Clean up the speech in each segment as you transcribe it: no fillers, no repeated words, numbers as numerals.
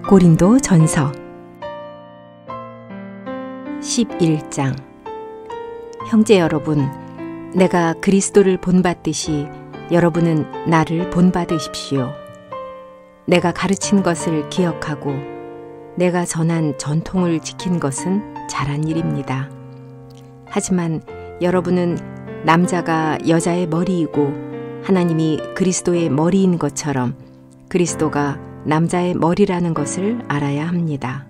고린도 전서 11장. 형제 여러분, 내가 그리스도를 본받듯이 여러분은 나를 본받으십시오. 내가 가르친 것을 기억하고 내가 전한 전통을 지킨 것은 잘한 일입니다. 하지만 여러분은 남자가 여자의 머리이고 하나님이 그리스도의 머리인 것처럼 그리스도가 남자의 머리라는 것을 알아야 합니다.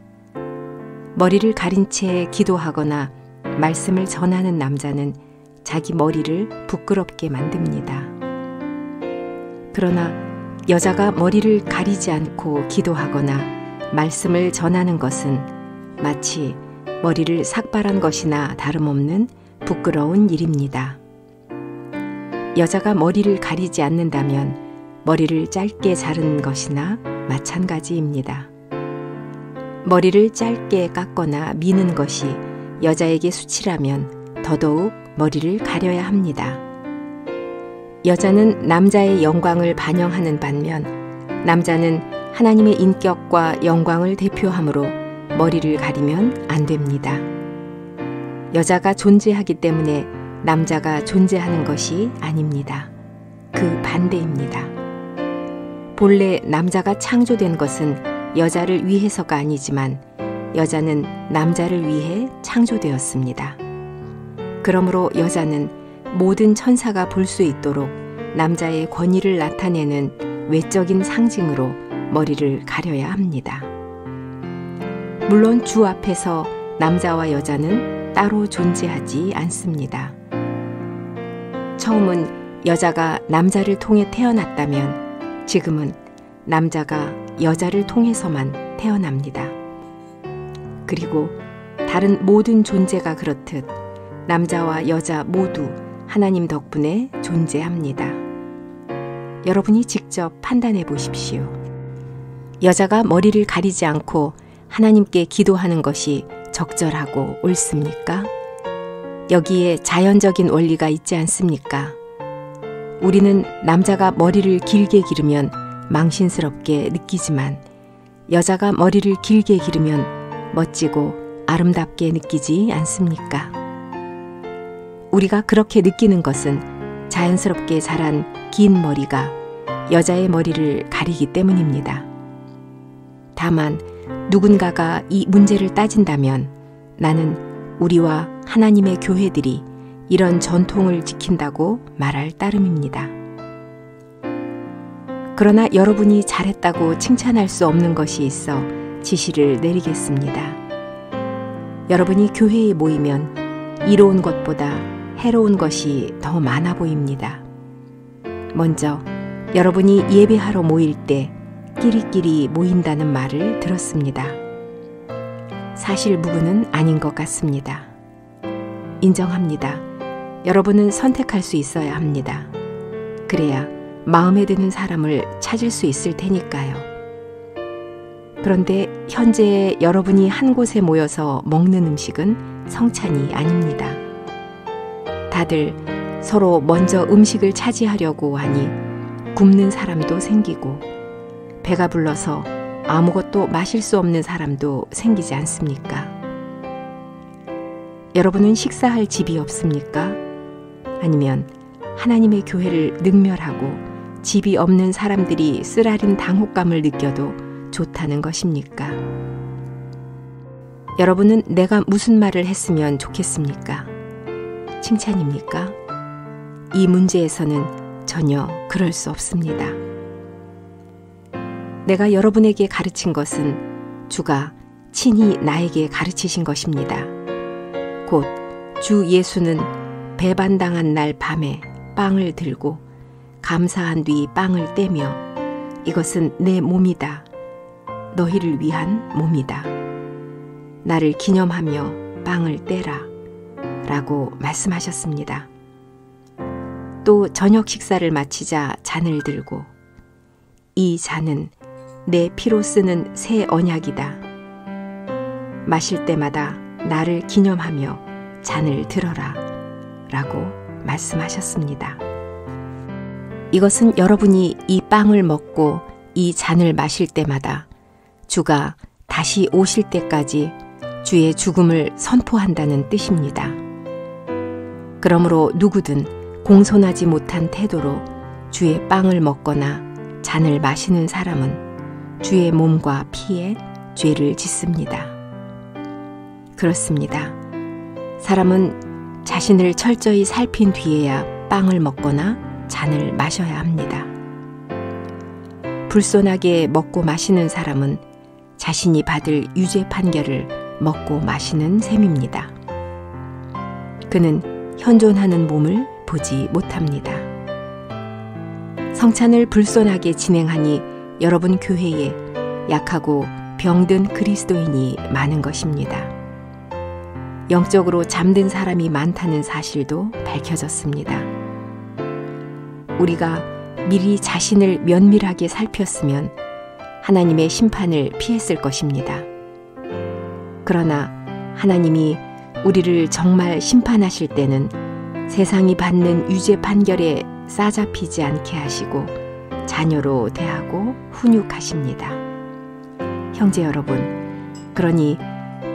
머리를 가린 채 기도하거나 말씀을 전하는 남자는 자기 머리를 부끄럽게 만듭니다. 그러나 여자가 머리를 가리지 않고 기도하거나 말씀을 전하는 것은 마치 머리를 삭발한 것이나 다름없는 부끄러운 일입니다. 여자가 머리를 가리지 않는다면 머리를 짧게 자른 것이나 마찬가지입니다. 머리를 짧게 깎거나 미는 것이 여자에게 수치라면 더더욱 머리를 가려야 합니다. 여자는 남자의 영광을 반영하는 반면 남자는 하나님의 인격과 영광을 대표하므로 머리를 가리면 안 됩니다. 여자가 존재하기 때문에 남자가 존재하는 것이 아닙니다. 그 반대입니다. 본래 남자가 창조된 것은 여자를 위해서가 아니지만 여자는 남자를 위해 창조되었습니다. 그러므로 여자는 모든 천사가 볼 수 있도록 남자의 권위를 나타내는 외적인 상징으로 머리를 가려야 합니다. 물론 주 앞에서 남자와 여자는 따로 존재하지 않습니다. 처음은 여자가 남자를 통해 태어났다면 지금은 남자가 여자를 통해서만 태어납니다. 그리고 다른 모든 존재가 그렇듯 남자와 여자 모두 하나님 덕분에 존재합니다. 여러분이 직접 판단해 보십시오. 여자가 머리를 가리지 않고 하나님께 기도하는 것이 적절하고 옳습니까? 여기에 자연적인 원리가 있지 않습니까? 우리는 남자가 머리를 길게 기르면 망신스럽게 느끼지만 여자가 머리를 길게 기르면 멋지고 아름답게 느끼지 않습니까? 우리가 그렇게 느끼는 것은 자연스럽게 자란 긴 머리가 여자의 머리를 가리기 때문입니다. 다만 누군가가 이 문제를 따진다면 나는 우리와 하나님의 교회들이 이런 전통을 지킨다고 말할 따름입니다. 그러나 여러분이 잘했다고 칭찬할 수 없는 것이 있어 지시를 내리겠습니다. 여러분이 교회에 모이면 이로운 것보다 해로운 것이 더 많아 보입니다. 먼저 여러분이 예배하러 모일 때 끼리끼리 모인다는 말을 들었습니다. 사실 무근은 아닌 것 같습니다. 인정합니다. 여러분은 선택할 수 있어야 합니다. 그래야 마음에 드는 사람을 찾을 수 있을 테니까요. 그런데 현재 여러분이 한 곳에 모여서 먹는 음식은 성찬이 아닙니다. 다들 서로 먼저 음식을 차지하려고 하니 굶는 사람도 생기고 배가 불러서 아무것도 마실 수 없는 사람도 생기지 않습니까? 여러분은 식사할 집이 없습니까? 아니면 하나님의 교회를 능멸하고 집이 없는 사람들이 쓰라린 당혹감을 느껴도 좋다는 것입니까? 여러분은 내가 무슨 말을 했으면 좋겠습니까? 칭찬입니까? 이 문제에서는 전혀 그럴 수 없습니다. 내가 여러분에게 가르친 것은 주가 친히 나에게 가르치신 것입니다. 곧 주 예수는 배반당한 날 밤에 빵을 들고 감사한 뒤 빵을 떼며 이것은 내 몸이다. 너희를 위한 몸이다. 나를 기념하며 빵을 떼라. 라고 말씀하셨습니다. 또 저녁 식사를 마치자 잔을 들고 이 잔은 내 피로 쓰는 새 언약이다. 마실 때마다 나를 기념하며 잔을 들어라. 라고 말씀하셨습니다. 이것은 여러분이 이 빵을 먹고 이 잔을 마실 때마다 주가 다시 오실 때까지 주의 죽음을 선포한다는 뜻입니다. 그러므로 누구든 공손하지 못한 태도로 주의 빵을 먹거나 잔을 마시는 사람은 주의 몸과 피에 죄를 짓습니다. 그렇습니다. 사람은 자신을 철저히 살핀 뒤에야 빵을 먹거나 잔을 마셔야 합니다. 불손하게 먹고 마시는 사람은 자신이 받을 유죄 판결을 먹고 마시는 셈입니다. 그는 현존하는 몸을 보지 못합니다. 성찬을 불손하게 진행하니 여러분 교회에 약하고 병든 그리스도인이 많은 것입니다. 영적으로 잠든 사람이 많다는 사실도 밝혀졌습니다. 우리가 미리 자신을 면밀하게 살폈으면 하나님의 심판을 피했을 것입니다. 그러나 하나님이 우리를 정말 심판하실 때는 세상이 받는 유죄 판결에 싸잡히지 않게 하시고 자녀로 대하고 훈육하십니다. 형제 여러분, 그러니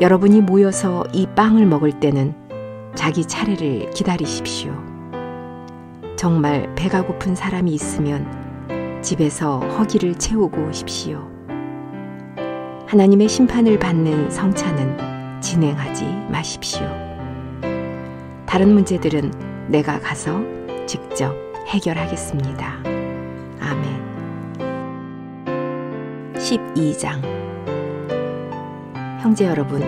여러분이 모여서 이 빵을 먹을 때는 자기 차례를 기다리십시오. 정말 배가 고픈 사람이 있으면 집에서 허기를 채우고 오십시오. 하나님의 심판을 받는 성찬은 진행하지 마십시오. 다른 문제들은 내가 가서 직접 해결하겠습니다. 아멘. 12장. 형제 여러분,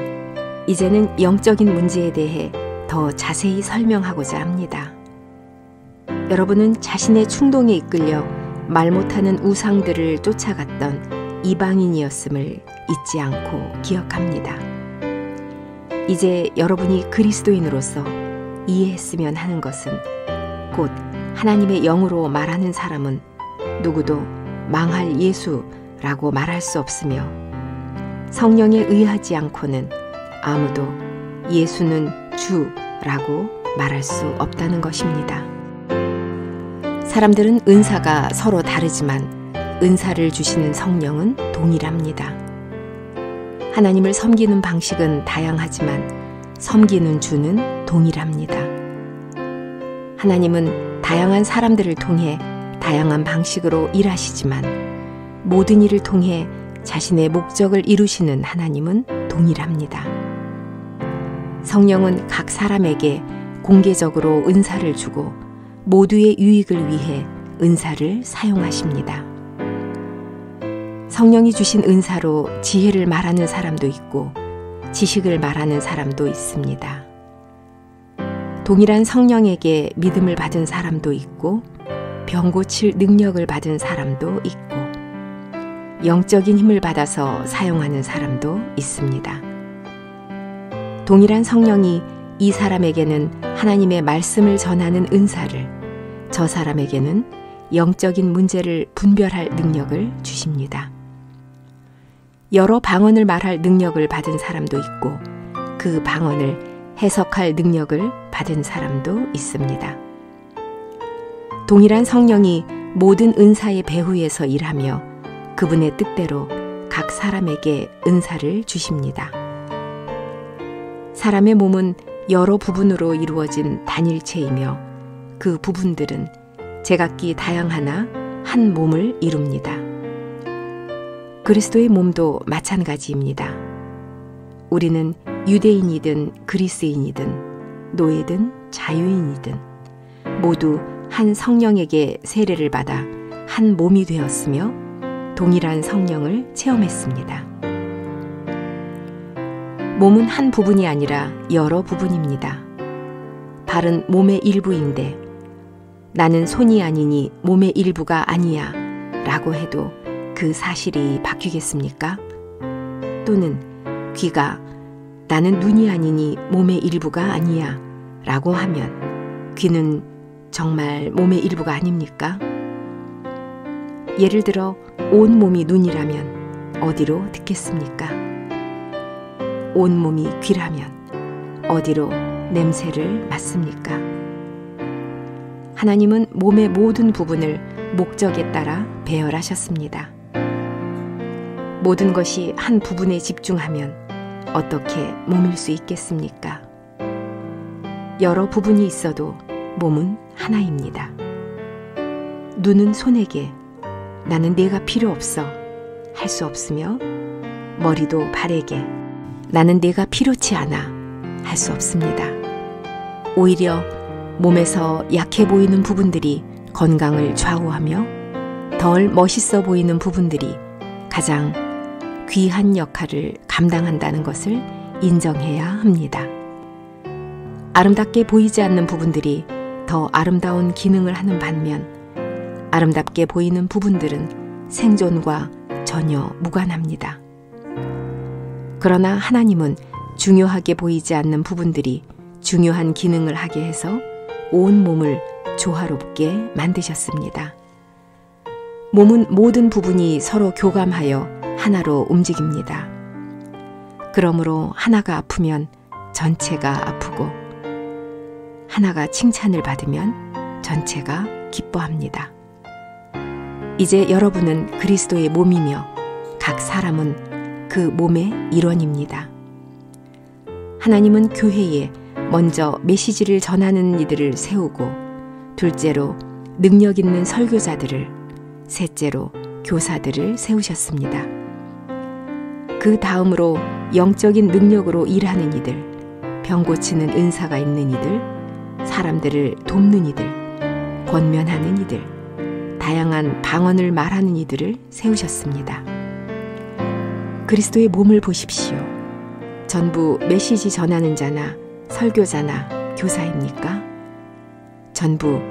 이제는 영적인 문제에 대해 더 자세히 설명하고자 합니다. 여러분은 자신의 충동에 이끌려 말 못하는 우상들을 쫓아갔던 이방인이었음을 잊지 않고 기억합니다. 이제 여러분이 그리스도인으로서 이해했으면 하는 것은 곧 하나님의 영으로 말하는 사람은 누구도 망할 예수라고 말할 수 없으며 성령에 의하지 않고는 아무도 예수는 주라고 말할 수 없다는 것입니다. 사람들은 은사가 서로 다르지만 은사를 주시는 성령은 동일합니다. 하나님을 섬기는 방식은 다양하지만 섬기는 주는 동일합니다. 하나님은 다양한 사람들을 통해 다양한 방식으로 일하시지만 모든 일을 통해 자신의 목적을 이루시는 하나님은 동일합니다. 성령은 각 사람에게 공개적으로 은사를 주고 모두의 유익을 위해 은사를 사용하십니다. 성령이 주신 은사로 지혜를 말하는 사람도 있고 지식을 말하는 사람도 있습니다. 동일한 성령에게 믿음을 받은 사람도 있고 병 고칠 능력을 받은 사람도 있고 영적인 힘을 받아서 사용하는 사람도 있습니다. 동일한 성령이 이 사람에게는 하나님의 말씀을 전하는 은사를, 저 사람에게는 영적인 문제를 분별할 능력을 주십니다. 여러 방언을 말할 능력을 받은 사람도 있고 그 방언을 해석할 능력을 받은 사람도 있습니다. 동일한 성령이 모든 은사의 배후에서 일하며 그분의 뜻대로 각 사람에게 은사를 주십니다. 사람의 몸은 여러 부분으로 이루어진 단일체이며 그 부분들은 제각기 다양하나 한 몸을 이룹니다. 그리스도의 몸도 마찬가지입니다. 우리는 유대인이든 그리스인이든 노예든 자유인이든 모두 한 성령에게 세례를 받아 한 몸이 되었으며 동일한 성령을 체험했습니다. 몸은 한 부분이 아니라 여러 부분입니다. 발은 몸의 일부인데 나는 손이 아니니 몸의 일부가 아니야 라고 해도 그 사실이 바뀌겠습니까? 또는 귀가 나는 눈이 아니니 몸의 일부가 아니야 라고 하면 귀는 정말 몸의 일부가 아닙니까? 예를 들어 온 몸이 눈이라면 어디로 듣겠습니까? 온 몸이 귀라면 어디로 냄새를 맡습니까? 하나님은 몸의 모든 부분을 목적에 따라 배열하셨습니다. 모든 것이 한 부분에 집중하면 어떻게 몸일 수 있겠습니까? 여러 부분이 있어도 몸은 하나입니다. 눈은 손에게 나는 네가 필요 없어 할 수 없으며 머리도 발에게 나는 네가 필요치 않아 할 수 없습니다. 오히려 몸에서 약해 보이는 부분들이 건강을 좌우하며 덜 멋있어 보이는 부분들이 가장 귀한 역할을 감당한다는 것을 인정해야 합니다. 아름답게 보이지 않는 부분들이 더 아름다운 기능을 하는 반면 아름답게 보이는 부분들은 생존과 전혀 무관합니다. 그러나 하나님은 중요하게 보이지 않는 부분들이 중요한 기능을 하게 해서 온 몸을 조화롭게 만드셨습니다. 몸은 모든 부분이 서로 교감하여 하나로 움직입니다. 그러므로 하나가 아프면 전체가 아프고 하나가 칭찬을 받으면 전체가 기뻐합니다. 이제 여러분은 그리스도의 몸이며 각 사람은 그 몸의 일원입니다. 하나님은 교회에 먼저 메시지를 전하는 이들을 세우고 둘째로 능력 있는 설교자들을 셋째로 교사들을 세우셨습니다. 그 다음으로 영적인 능력으로 일하는 이들, 병 고치는 은사가 있는 이들, 사람들을 돕는 이들, 권면하는 이들, 다양한 방언을 말하는 이들을 세우셨습니다. 그리스도의 몸을 보십시오. 전부 메시지 전하는 자나 설교자나 교사입니까? 전부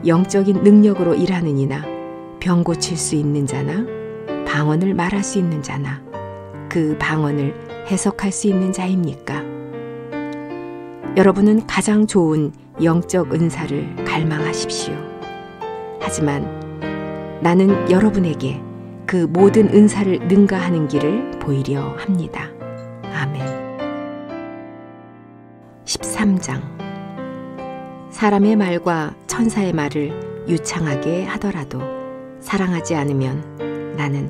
영적인 능력으로 일하는 이나 병 고칠 수 있는 자나 방언을 말할 수 있는 자나 그 방언을 해석할 수 있는 자입니까? 여러분은 가장 좋은 영적 은사를 갈망하십시오. 하지만 나는 여러분에게 그 모든 은사를 능가하는 길을 보이려 합니다. 아멘. 13장. 사람의 말과 천사의 말을 유창하게 하더라도 사랑하지 않으면 나는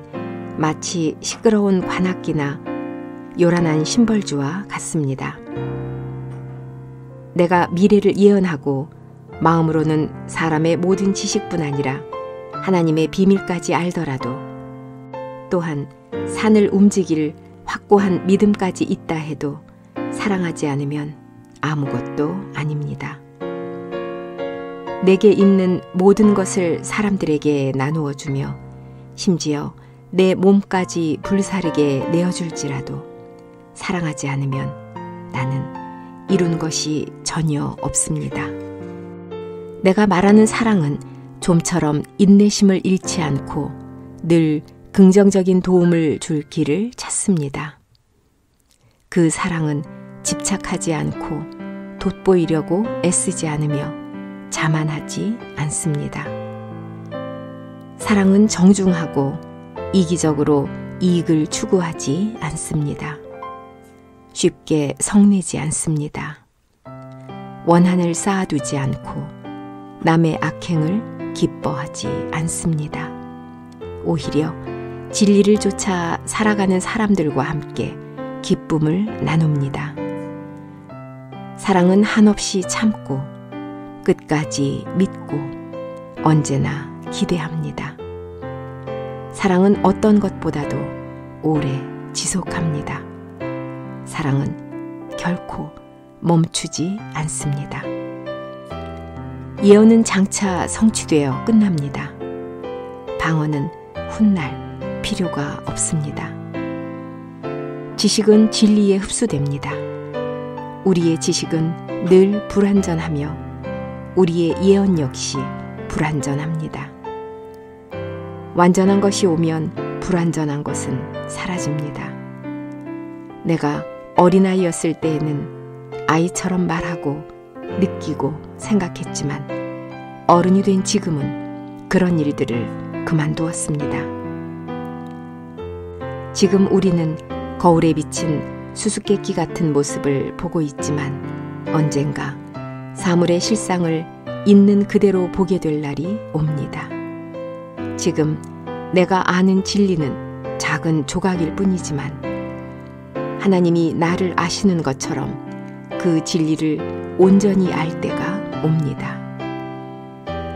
마치 시끄러운 관악기나 요란한 심벌주와 같습니다. 내가 미래를 예언하고 마음으로는 사람의 모든 지식뿐 아니라 하나님의 비밀까지 알더라도 또한 산을 움직일 확고한 믿음까지 있다 해도 사랑하지 않으면 아무것도 아닙니다. 내게 있는 모든 것을 사람들에게 나누어 주며 심지어 내 몸까지 불사르게 내어줄지라도 사랑하지 않으면 나는 이룬 것이 전혀 없습니다. 내가 말하는 사랑은 좀처럼 인내심을 잃지 않고 늘 긍정적인 도움을 줄 길을 찾습니다. 그 사랑은 집착하지 않고 돋보이려고 애쓰지 않으며 자만하지 않습니다. 사랑은 정중하고 이기적으로 이익을 추구하지 않습니다. 쉽게 성내지 않습니다. 원한을 쌓아두지 않고 남의 악행을 기뻐하지 않습니다. 오히려 진리를 쫓아 살아가는 사람들과 함께 기쁨을 나눕니다. 사랑은 한없이 참고 끝까지 믿고 언제나 기대합니다. 사랑은 어떤 것보다도 오래 지속합니다. 사랑은 결코 멈추지 않습니다. 예언은 장차 성취되어 끝납니다. 방언은 훗날 필요가 없습니다. 지식은 진리에 흡수됩니다. 우리의 지식은 늘 불완전하며 우리의 예언 역시 불완전합니다. 완전한 것이 오면 불완전한 것은 사라집니다. 내가 어린아이였을 때에는 아이처럼 말하고 느끼고 생각했지만 어른이 된 지금은 그런 일들을 그만두었습니다. 지금 우리는 거울에 비친 수수께끼 같은 모습을 보고 있지만 언젠가 사물의 실상을 있는 그대로 보게 될 날이 옵니다. 지금 내가 아는 진리는 작은 조각일 뿐이지만 하나님이 나를 아시는 것처럼 그 진리를 온전히 알 때가 옵니다.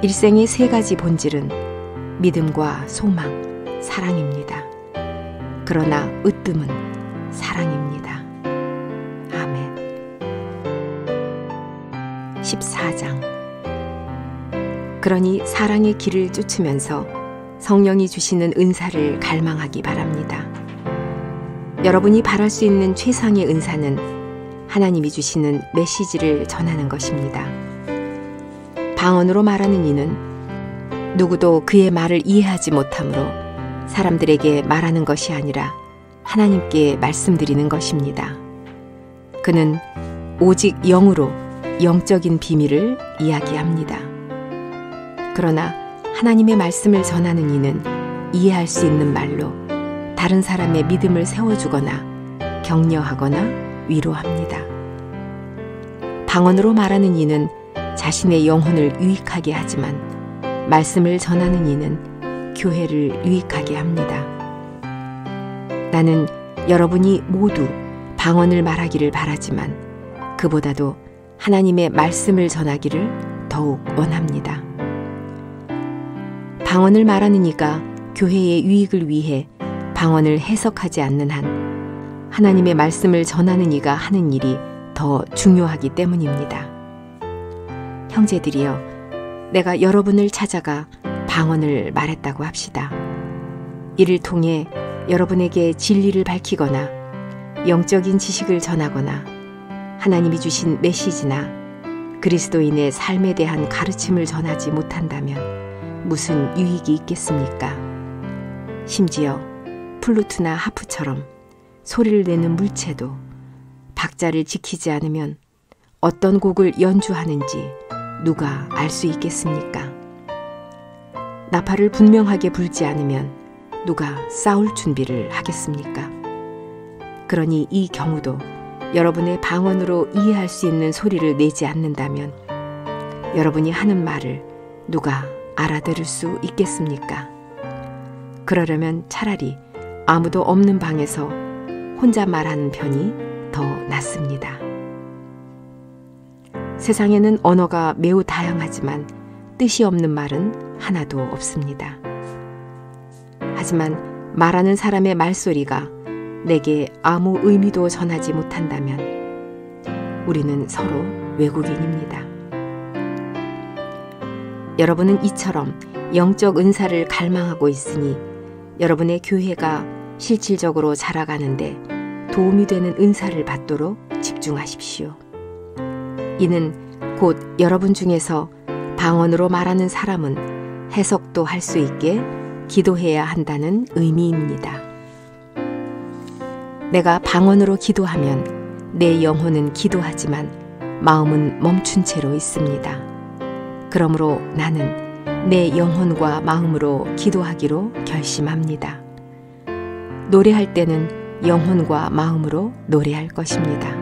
일생의 세 가지 본질은 믿음과 소망, 사랑입니다. 그러나 으뜸은 사랑입니다. 아멘. 14장. 그러니 사랑의 길을 쫓으면서 성령이 주시는 은사를 갈망하기 바랍니다. 여러분이 바랄 수 있는 최상의 은사는 하나님이 주시는 메시지를 전하는 것입니다. 방언으로 말하는 이는 누구도 그의 말을 이해하지 못하므로 사람들에게 말하는 것이 아니라 하나님께 말씀드리는 것입니다. 그는 오직 영으로 영적인 비밀을 이야기합니다. 그러나 하나님의 말씀을 전하는 이는 이해할 수 있는 말로 다른 사람의 믿음을 세워주거나 격려하거나 위로합니다. 방언으로 말하는 이는 자신의 영혼을 유익하게 하지만 말씀을 전하는 이는 교회를 유익하게 합니다. 나는 여러분이 모두 방언을 말하기를 바라지만 그보다도 하나님의 말씀을 전하기를 더욱 원합니다. 방언을 말하는 이가 교회의 유익을 위해 방언을 해석하지 않는 한 하나님의 말씀을 전하는 이가 하는 일이 더 중요하기 때문입니다. 형제들이여, 내가 여러분을 찾아가 방언을 말했다고 합시다. 이를 통해 여러분에게 진리를 밝히거나 영적인 지식을 전하거나 하나님이 주신 메시지나 그리스도인의 삶에 대한 가르침을 전하지 못한다면 무슨 유익이 있겠습니까? 심지어 플루트나 하프처럼 소리를 내는 물체도 박자를 지키지 않으면 어떤 곡을 연주하는지 누가 알 수 있겠습니까? 나팔을 분명하게 불지 않으면 누가 싸울 준비를 하겠습니까? 그러니 이 경우도 여러분의 방언으로 이해할 수 있는 소리를 내지 않는다면 여러분이 하는 말을 누가 알아들을 수 있겠습니까? 그러려면 차라리 아무도 없는 방에서 혼자 말하는 편이 더 낫습니다. 세상에는 언어가 매우 다양하지만 뜻이 없는 말은 하나도 없습니다. 하지만 말하는 사람의 말소리가 내게 아무 의미도 전하지 못한다면 우리는 서로 외국인입니다. 여러분은 이처럼 영적 은사를 갈망하고 있으니 여러분의 교회가 실질적으로 자라가는데 도움이 되는 은사를 받도록 집중하십시오. 이는 곧 여러분 중에서 방언으로 말하는 사람은 해석도 할 수 있게 기도해야 한다는 의미입니다. 내가 방언으로 기도하면 내 영혼은 기도하지만 마음은 멈춘 채로 있습니다. 그러므로 나는 내 영혼과 마음으로 기도하기로 결심합니다. 노래할 때는 영혼과 마음으로 노래할 것입니다.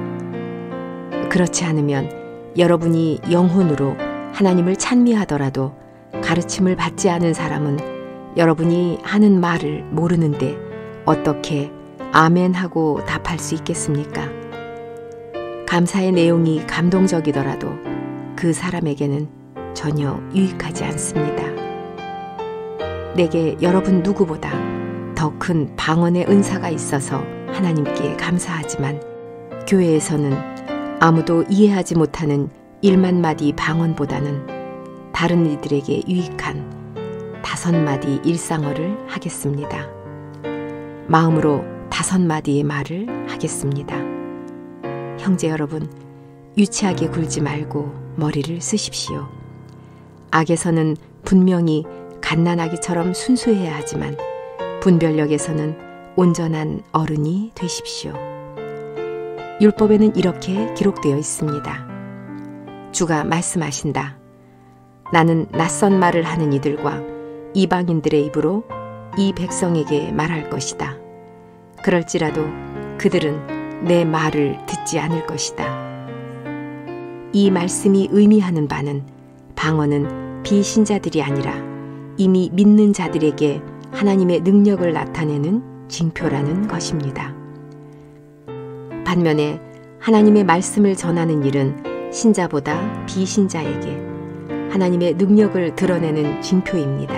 그렇지 않으면 여러분이 영혼으로 하나님을 찬미하더라도 가르침을 받지 않은 사람은 여러분이 하는 말을 모르는데 어떻게 아멘 하고 답할 수 있겠습니까? 감사의 내용이 감동적이더라도 그 사람에게는 전혀 유익하지 않습니다. 내게 여러분 누구보다 더 큰 방언의 은사가 있어서 하나님께 감사하지만 교회에서는 아무도 이해하지 못하는 1만마디 방언보다는 다른 이들에게 유익한 5마디 일상어를 하겠습니다. 마음으로 5마디의 말을 하겠습니다. 형제 여러분, 유치하게 굴지 말고 머리를 쓰십시오. 악에서는 분명히 갓난아기처럼 순수해야 하지만 분별력에서는 온전한 어른이 되십시오. 율법에는 이렇게 기록되어 있습니다. 주가 말씀하신다. 나는 낯선 말을 하는 이들과 이방인들의 입으로 이 백성에게 말할 것이다. 그럴지라도 그들은 내 말을 듣지 않을 것이다. 이 말씀이 의미하는 바는 방언은 비신자들이 아니라 이미 믿는 자들에게 하나님의 능력을 나타내는 징표라는 것입니다. 반면에 하나님의 말씀을 전하는 일은 신자보다 비신자에게 하나님의 능력을 드러내는 징표입니다.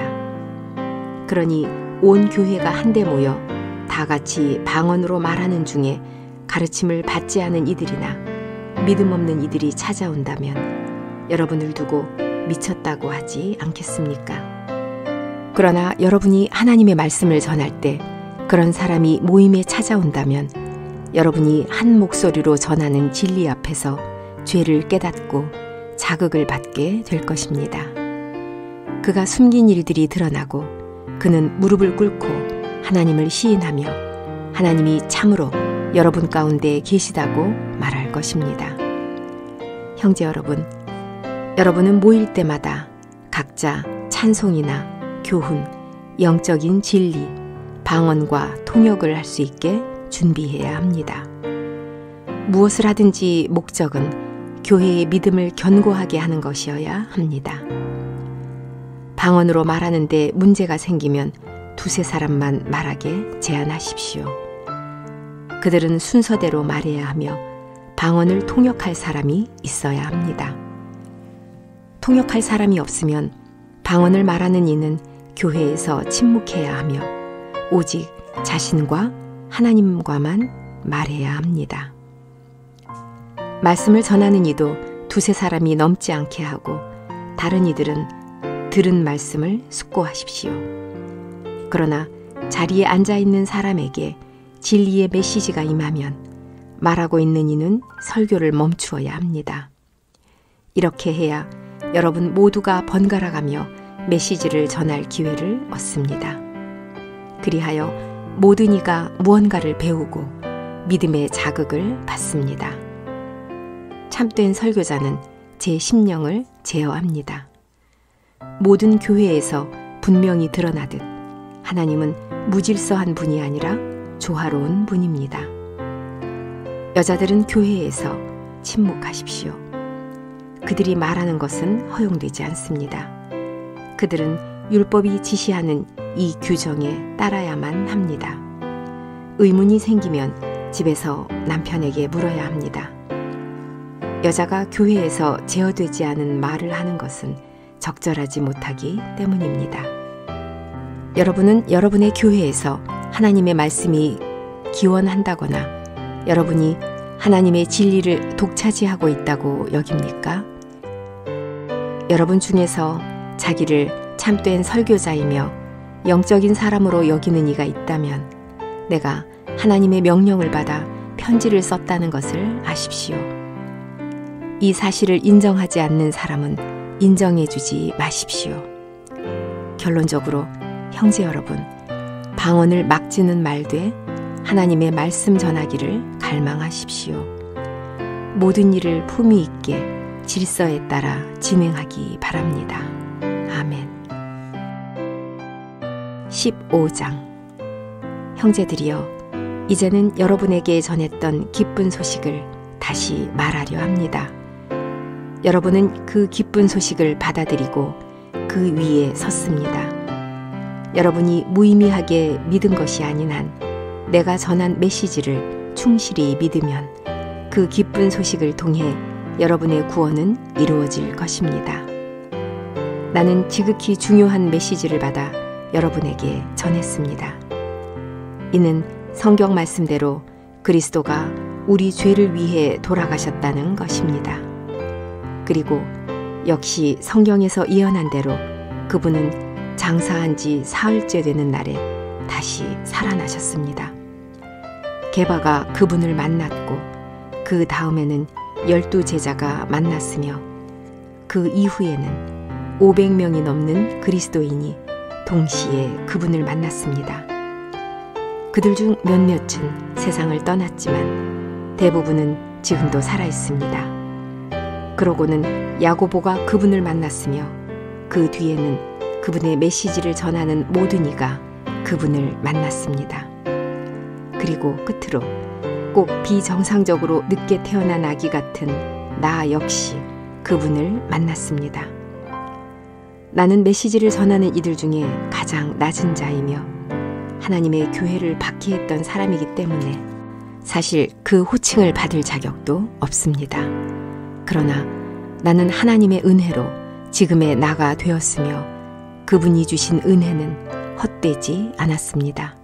그러니 온 교회가 한데 모여 다 같이 방언으로 말하는 중에 가르침을 받지 않은 이들이나 믿음 없는 이들이 찾아온다면 여러분을 두고 미쳤다고 하지 않겠습니까? 그러나 여러분이 하나님의 말씀을 전할 때 그런 사람이 모임에 찾아온다면 여러분이 한 목소리로 전하는 진리 앞에서 죄를 깨닫고 자극을 받게 될 것입니다. 그가 숨긴 일들이 드러나고 그는 무릎을 꿇고 하나님을 시인하며 하나님이 참으로 여러분 가운데 계시다고 말할 것입니다. 형제 여러분, 여러분은 모일 때마다 각자 찬송이나 교훈, 영적인 진리, 방언과 통역을 할 수 있게 준비해야 합니다. 무엇을 하든지 목적은 교회의 믿음을 견고하게 하는 것이어야 합니다. 방언으로 말하는데 문제가 생기면 두세 사람만 말하게 제한하십시오. 그들은 순서대로 말해야 하며 방언을 통역할 사람이 있어야 합니다. 통역할 사람이 없으면 방언을 말하는 이는 교회에서 침묵해야 하며 오직 자신과 하나님과만 말해야 합니다. 말씀을 전하는 이도 두세 사람이 넘지 않게 하고 다른 이들은 들은 말씀을 숙고하십시오. 그러나 자리에 앉아있는 사람에게 진리의 메시지가 임하면 말하고 있는 이는 설교를 멈추어야 합니다. 이렇게 해야 여러분 모두가 번갈아가며 메시지를 전할 기회를 얻습니다. 그리하여 모든 이가 무언가를 배우고 믿음의 자극을 받습니다. 참된 설교자는 제 심령을 제어합니다. 모든 교회에서 분명히 드러나듯 하나님은 무질서한 분이 아니라 조화로운 분입니다. 여자들은 교회에서 침묵하십시오. 그들이 말하는 것은 허용되지 않습니다. 그들은 율법이 지시하는 이 규정에 따라야만 합니다. 의문이 생기면 집에서 남편에게 물어야 합니다. 여자가 교회에서 제어되지 않은 말을 하는 것은 적절하지 못하기 때문입니다. 여러분은 여러분의 교회에서 하나님의 말씀이 기원한다거나 여러분이 하나님의 진리를 독차지하고 있다고 여깁니까? 여러분 중에서 자기를 참된 설교자이며 영적인 사람으로 여기는 이가 있다면 내가 하나님의 명령을 받아 편지를 썼다는 것을 아십시오. 이 사실을 인정하지 않는 사람은 인정해주지 마십시오. 결론적으로 형제 여러분, 방언을 막지는 말되 하나님의 말씀 전하기를 갈망하십시오. 모든 일을 품위 있게 질서에 따라 진행하기 바랍니다. 아멘. 15장. 형제들이여, 이제는 여러분에게 전했던 기쁜 소식을 다시 말하려 합니다. 여러분은 그 기쁜 소식을 받아들이고 그 위에 섰습니다. 여러분이 무의미하게 믿은 것이 아닌 한 내가 전한 메시지를 충실히 믿으면 그 기쁜 소식을 통해 여러분의 구원은 이루어질 것입니다. 나는 지극히 중요한 메시지를 받아 여러분에게 전했습니다. 이는 성경 말씀대로 그리스도가 우리 죄를 위해 돌아가셨다는 것입니다. 그리고 역시 성경에서 예언한 대로 그분은 장사한 지 사흘째 되는 날에 다시 살아나셨습니다. 게바가 그분을 만났고 그 다음에는 12제자가 만났으며 그 이후에는 500명이 넘는 그리스도인이 동시에 그분을 만났습니다. 그들 중 몇몇은 세상을 떠났지만 대부분은 지금도 살아있습니다. 그러고는 야고보가 그분을 만났으며 그 뒤에는 그분의 메시지를 전하는 모든 이가 그분을 만났습니다. 그리고 끝으로 꼭 비정상적으로 늦게 태어난 아기 같은 나 역시 그분을 만났습니다. 나는 메시지를 전하는 이들 중에 가장 낮은 자이며 하나님의 교회를 박해했던 사람이기 때문에 사실 그 호칭을 받을 자격도 없습니다. 그러나 나는 하나님의 은혜로 지금의 나가 되었으며 그분이 주신 은혜는 헛되지 않았습니다.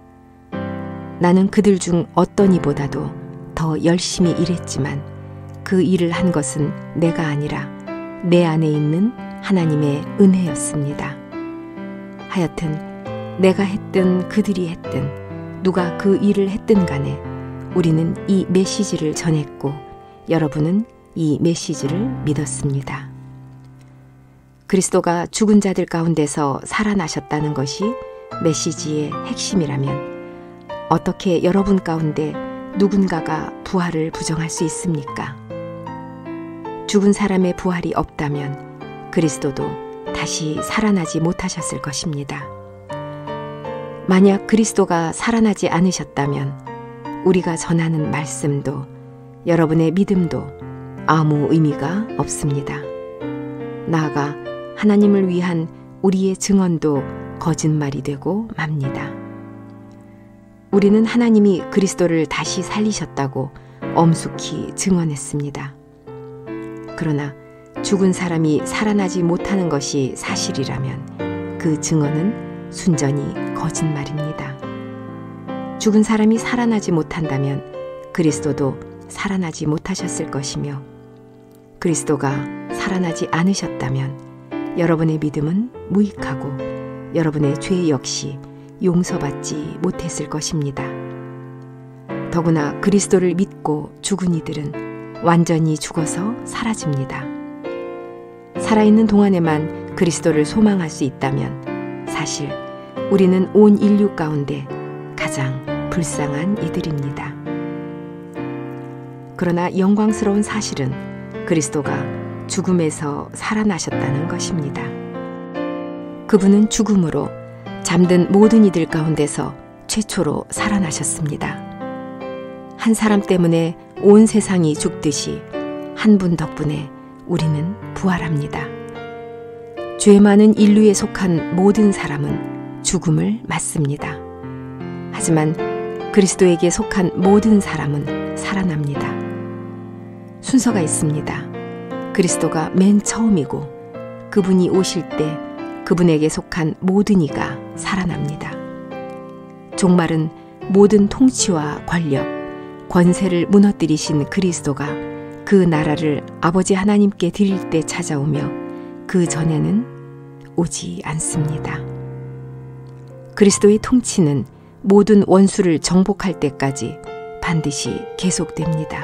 나는 그들 중 어떤 이보다도 더 열심히 일했지만 그 일을 한 것은 내가 아니라 내 안에 있는 하나님의 은혜였습니다. 하여튼 내가 했든 그들이 했든 누가 그 일을 했든 간에 우리는 이 메시지를 전했고 여러분은 이 메시지를 믿었습니다. 그리스도가 죽은 자들 가운데서 살아나셨다는 것이 메시지의 핵심이라면 어떻게 여러분 가운데 누군가가 부활을 부정할 수 있습니까? 죽은 사람의 부활이 없다면 그리스도도 다시 살아나지 못하셨을 것입니다. 만약 그리스도가 살아나지 않으셨다면 우리가 전하는 말씀도 여러분의 믿음도 아무 의미가 없습니다. 나아가 하나님을 위한 우리의 증언도 거짓말이 되고 맙니다. 우리는 하나님이 그리스도를 다시 살리셨다고 엄숙히 증언했습니다. 그러나 죽은 사람이 살아나지 못하는 것이 사실이라면 그 증언은 순전히 거짓말입니다. 죽은 사람이 살아나지 못한다면 그리스도도 살아나지 못하셨을 것이며 그리스도가 살아나지 않으셨다면 여러분의 믿음은 무익하고 여러분의 죄 역시 용서받지 못했을 것입니다. 더구나 그리스도를 믿고 죽은 이들은 완전히 죽어서 사라집니다. 살아있는 동안에만 그리스도를 소망할 수 있다면 사실 우리는 온 인류 가운데 가장 불쌍한 이들입니다. 그러나 영광스러운 사실은 그리스도가 죽음에서 살아나셨다는 것입니다. 그분은 죽음으로 잠든 모든 이들 가운데서 최초로 살아나셨습니다. 한 사람 때문에 온 세상이 죽듯이 한 분 덕분에 우리는 부활합니다. 죄 많은 인류에 속한 모든 사람은 죽음을 맞습니다. 하지만 그리스도에게 속한 모든 사람은 살아납니다. 순서가 있습니다. 그리스도가 맨 처음이고 그분이 오실 때 그분에게 속한 모든 이가 살아납니다. 종말은 모든 통치와 권력, 권세를 무너뜨리신 그리스도가 그 나라를 아버지 하나님께 드릴 때 찾아오며 그 전에는 오지 않습니다. 그리스도의 통치는 모든 원수를 정복할 때까지 반드시 계속됩니다.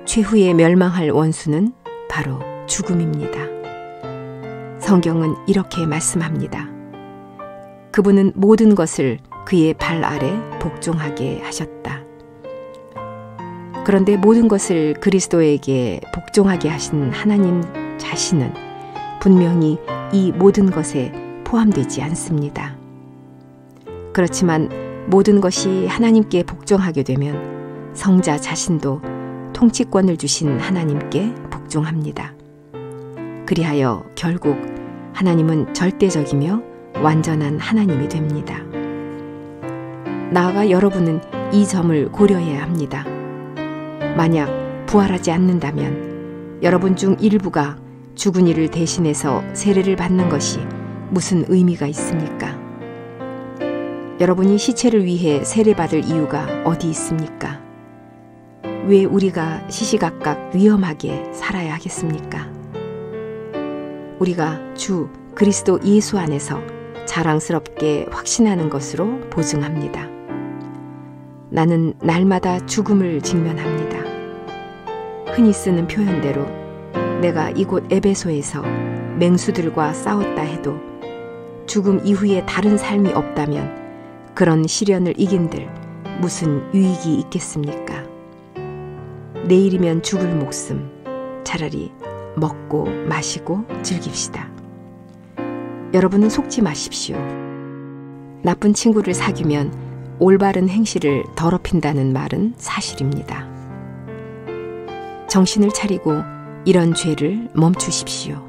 최후에 멸망할 원수는 바로 죽음입니다. 성경은 이렇게 말씀합니다. 그분은 모든 것을 그의 발 아래 복종하게 하셨다. 그런데 모든 것을 그리스도에게 복종하게 하신 하나님 자신은 분명히 이 모든 것에 포함되지 않습니다. 그렇지만 모든 것이 하나님께 복종하게 되면 성자 자신도 통치권을 주신 하나님께 복종합니다. 그리하여 결국 하나님은 절대적이며 완전한 하나님이 됩니다. 나아가 여러분은 이 점을 고려해야 합니다. 만약 부활하지 않는다면 여러분 중 일부가 죽은 이를 대신해서 세례를 받는 것이 무슨 의미가 있습니까? 여러분이 시체를 위해 세례받을 이유가 어디 있습니까? 왜 우리가 시시각각 위험하게 살아야 하겠습니까? 우리가 주 그리스도 예수 안에서 자랑스럽게 확신하는 것으로 보증합니다. 나는 날마다 죽음을 직면합니다. 흔히 쓰는 표현대로 내가 이곳 에베소에서 맹수들과 싸웠다 해도 죽음 이후에 다른 삶이 없다면 그런 시련을 이긴들 무슨 유익이 있겠습니까? 내일이면 죽을 목숨, 차라리 먹고 마시고 즐깁시다. 여러분은 속지 마십시오. 나쁜 친구를 사귀면 올바른 행실을 더럽힌다는 말은 사실입니다. 정신을 차리고 이런 죄를 멈추십시오.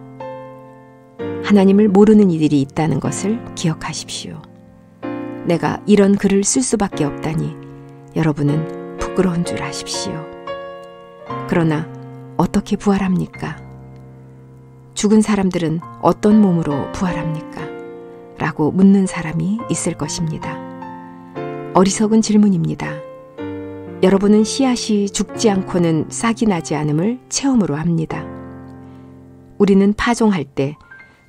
하나님을 모르는 이들이 있다는 것을 기억하십시오. 내가 이런 글을 쓸 수밖에 없다니 여러분은 부끄러운 줄 아십시오. 그러나 어떻게 부활합니까? 죽은 사람들은 어떤 몸으로 부활합니까? 라고 묻는 사람이 있을 것입니다. 어리석은 질문입니다. 여러분은 씨앗이 죽지 않고는 싹이 나지 않음을 체험으로 합니다. 우리는 파종할 때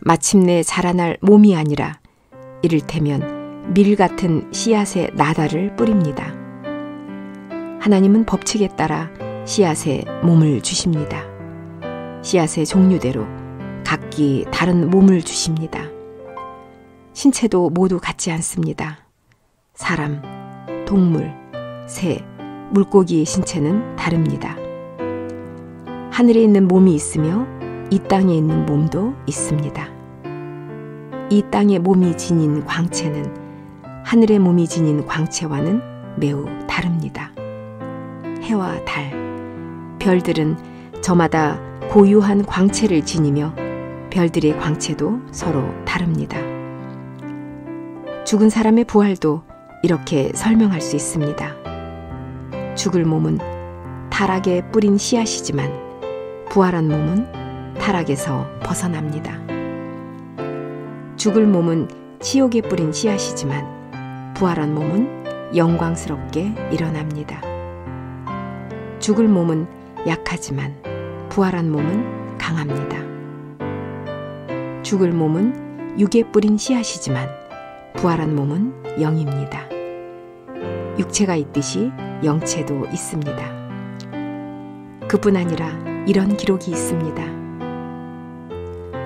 마침내 자라날 몸이 아니라 이를테면 밀 같은 씨앗의 나달을 뿌립니다. 하나님은 법칙에 따라 씨앗에 몸을 주십니다. 씨앗의 종류대로 각기 다른 몸을 주십니다. 신체도 모두 같지 않습니다. 사람, 동물, 새, 물고기의 신체는 다릅니다. 하늘에 있는 몸이 있으며 이 땅에 있는 몸도 있습니다. 이 땅의 몸이 지닌 광채는 하늘의 몸이 지닌 광채와는 매우 다릅니다. 해와 달, 별들은 저마다 고유한 광채를 지니며 별들의 광채도 서로 다릅니다. 죽은 사람의 부활도 이렇게 설명할 수 있습니다. 죽을 몸은 타락에 뿌린 씨앗이지만 부활한 몸은 타락에서 벗어납니다. 죽을 몸은 치욕에 뿌린 씨앗이지만 부활한 몸은 영광스럽게 일어납니다. 죽을 몸은 약하지만 부활한 몸은 강합니다. 죽을 몸은 육에 뿌린 씨앗이지만 부활한 몸은 영입니다. 육체가 있듯이 영체도 있습니다. 그뿐 아니라 이런 기록이 있습니다.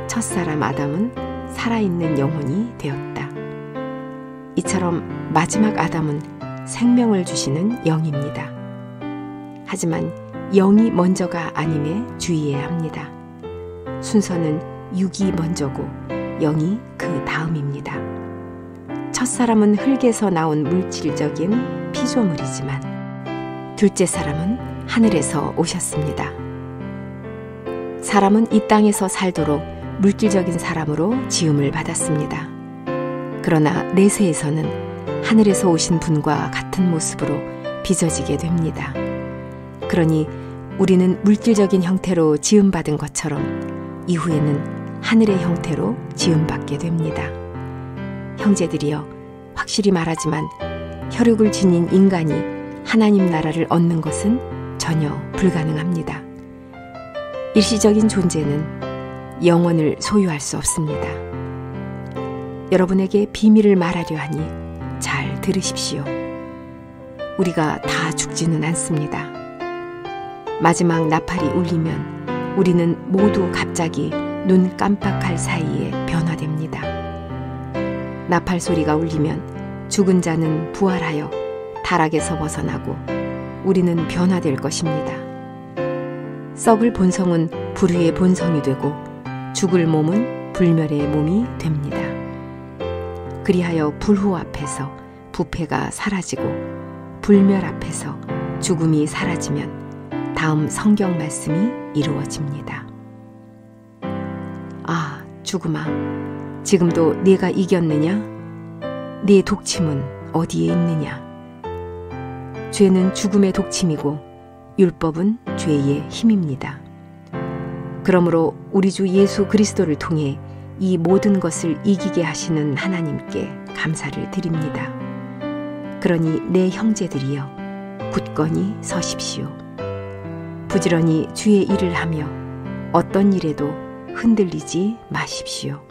첫사람 아담은 살아있는 영혼이 되었다. 이처럼 마지막 아담은 생명을 주시는 영입니다. 하지만 영이 먼저가 아님에 주의해야 합니다. 순서는 육이 먼저고 영이 그 다음입니다. 첫사람은 흙에서 나온 물질적인 피조물이지만 둘째 사람은 하늘에서 오셨습니다. 사람은 이 땅에서 살도록 물질적인 사람으로 지음을 받았습니다. 그러나 내세에서는 하늘에서 오신 분과 같은 모습으로 빚어지게 됩니다. 그러니 우리는 물질적인 형태로 지음받은 것처럼 이후에는 하늘의 형태로 지음받게 됩니다. 형제들이여, 확실히 말하지만 혈육을 지닌 인간이 하나님 나라를 얻는 것은 전혀 불가능합니다. 일시적인 존재는 영원을 소유할 수 없습니다. 여러분에게 비밀을 말하려 하니 잘 들으십시오. 우리가 다 죽지는 않습니다. 마지막 나팔이 울리면 우리는 모두 갑자기 눈 깜빡할 사이에 변화됩니다. 나팔 소리가 울리면 죽은 자는 부활하여 타락에서 벗어나고 우리는 변화될 것입니다. 썩을 본성은 불의의 본성이 되고 죽을 몸은 불멸의 몸이 됩니다. 그리하여 불호 앞에서 부패가 사라지고 불멸 앞에서 죽음이 사라지면 다음 성경 말씀이 이루어집니다. 아, 죽음아, 지금도 네가 이겼느냐? 네 독침은 어디에 있느냐? 죄는 죽음의 독침이고 율법은 죄의 힘입니다. 그러므로 우리 주 예수 그리스도를 통해 이 모든 것을 이기게 하시는 하나님께 감사를 드립니다. 그러니 내 형제들이여, 굳건히 서십시오. 부지런히 주의 일을 하며 어떤 일에도 흔들리지 마십시오.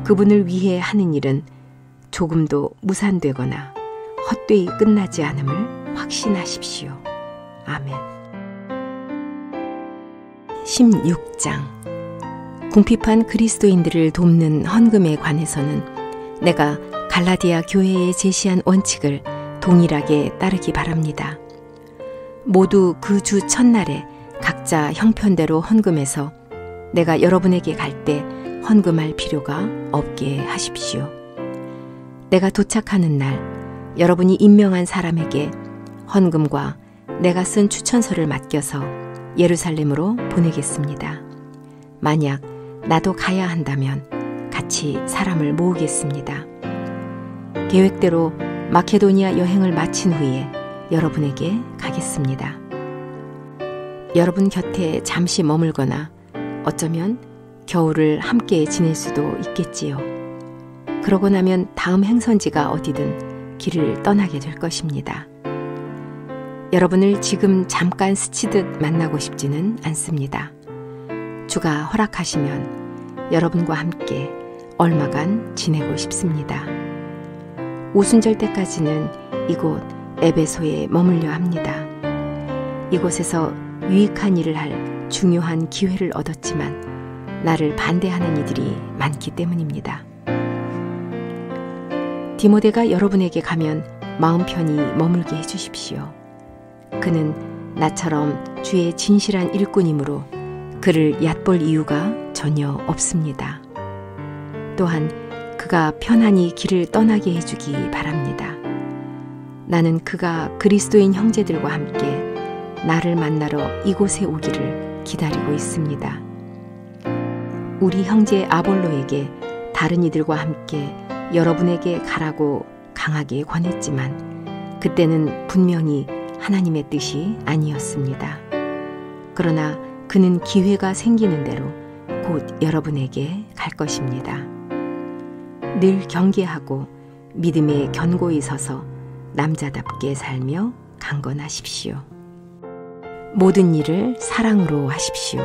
그분을 위해 하는 일은 조금도 무산되거나 헛되이 끝나지 않음을 확신하십시오. 아멘. 16장. 궁핍한 그리스도인들을 돕는 헌금에 관해서는 내가 갈라디아 교회에 제시한 원칙을 동일하게 따르기 바랍니다. 모두 그 주 첫날에 각자 형편대로 헌금해서 내가 여러분에게 갈 때 헌금할 필요가 없게 하십시오. 내가 도착하는 날 여러분이 임명한 사람에게 헌금과 내가 쓴 추천서를 맡겨서 예루살렘으로 보내겠습니다. 만약 나도 가야 한다면 같이 사람을 모으겠습니다. 계획대로 마케도니아 여행을 마친 후에 여러분에게 가겠습니다. 여러분 곁에 잠시 머물거나 어쩌면 겨울을 함께 지낼 수도 있겠지요. 그러고 나면 다음 행선지가 어디든 길을 떠나게 될 것입니다. 여러분을 지금 잠깐 스치듯 만나고 싶지는 않습니다. 주가 허락하시면 여러분과 함께 얼마간 지내고 싶습니다. 오순절 때까지는 이곳 에베소에 머물려 합니다. 이곳에서 유익한 일을 할 중요한 기회를 얻었지만 나를 반대하는 이들이 많기 때문입니다. 디모데가 여러분에게 가면 마음 편히 머물게 해주십시오. 그는 나처럼 주의 진실한 일꾼이므로 그를 얕볼 이유가 전혀 없습니다. 또한 그가 편안히 길을 떠나게 해주기 바랍니다. 나는 그가 그리스도인 형제들과 함께 나를 만나러 이곳에 오기를 기다리고 있습니다. 우리 형제 아볼로에게 다른 이들과 함께 여러분에게 가라고 강하게 권했지만 그때는 분명히 하나님의 뜻이 아니었습니다. 그러나 그는 기회가 생기는 대로 곧 여러분에게 갈 것입니다. 늘 경계하고 믿음에 견고히 서서 남자답게 살며 강건하십시오. 모든 일을 사랑으로 하십시오.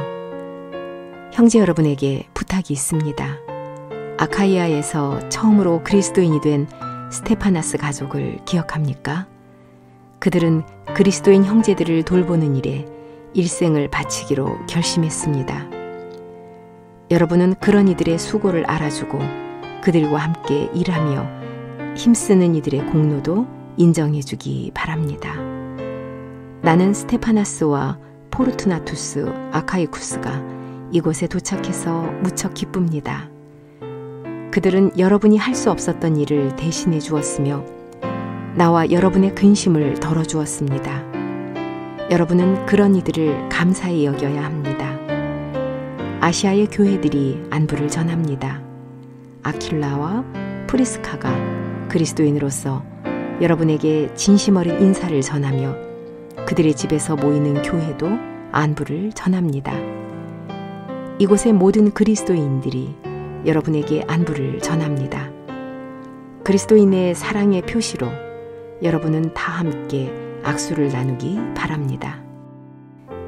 형제 여러분에게 부탁이 있습니다. 아카이아에서 처음으로 그리스도인이 된 스테파나스 가족을 기억합니까? 그들은 그리스도인 형제들을 돌보는 일에 일생을 바치기로 결심했습니다. 여러분은 그런 이들의 수고를 알아주고 그들과 함께 일하며 힘쓰는 이들의 공로도 인정해주기 바랍니다. 나는 스테파나스와 포르투나투스, 아카이쿠스가 이곳에 도착해서 무척 기쁩니다. 그들은 여러분이 할 수 없었던 일을 대신해 주었으며 나와 여러분의 근심을 덜어주었습니다. 여러분은 그런 이들을 감사히 여겨야 합니다. 아시아의 교회들이 안부를 전합니다. 아킬라와 프리스카가 그리스도인으로서 여러분에게 진심 어린 인사를 전하며 그들의 집에서 모이는 교회도 안부를 전합니다. 이곳의 모든 그리스도인들이 여러분에게 안부를 전합니다. 그리스도인의 사랑의 표시로 여러분은 다 함께 악수를 나누기 바랍니다.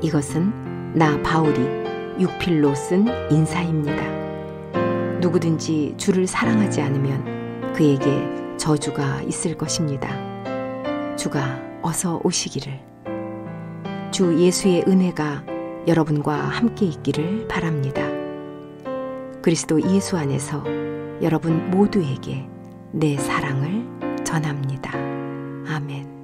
이것은 나 바울이 육필로 쓴 인사입니다. 누구든지 주를 사랑하지 않으면 그에게 저주가 있을 것입니다. 주가 어서 오시기를. 주 예수의 은혜가 여러분과 함께 있기를 바랍니다. 그리스도 예수 안에서 여러분 모두에게 내 사랑을 전합니다. 아멘.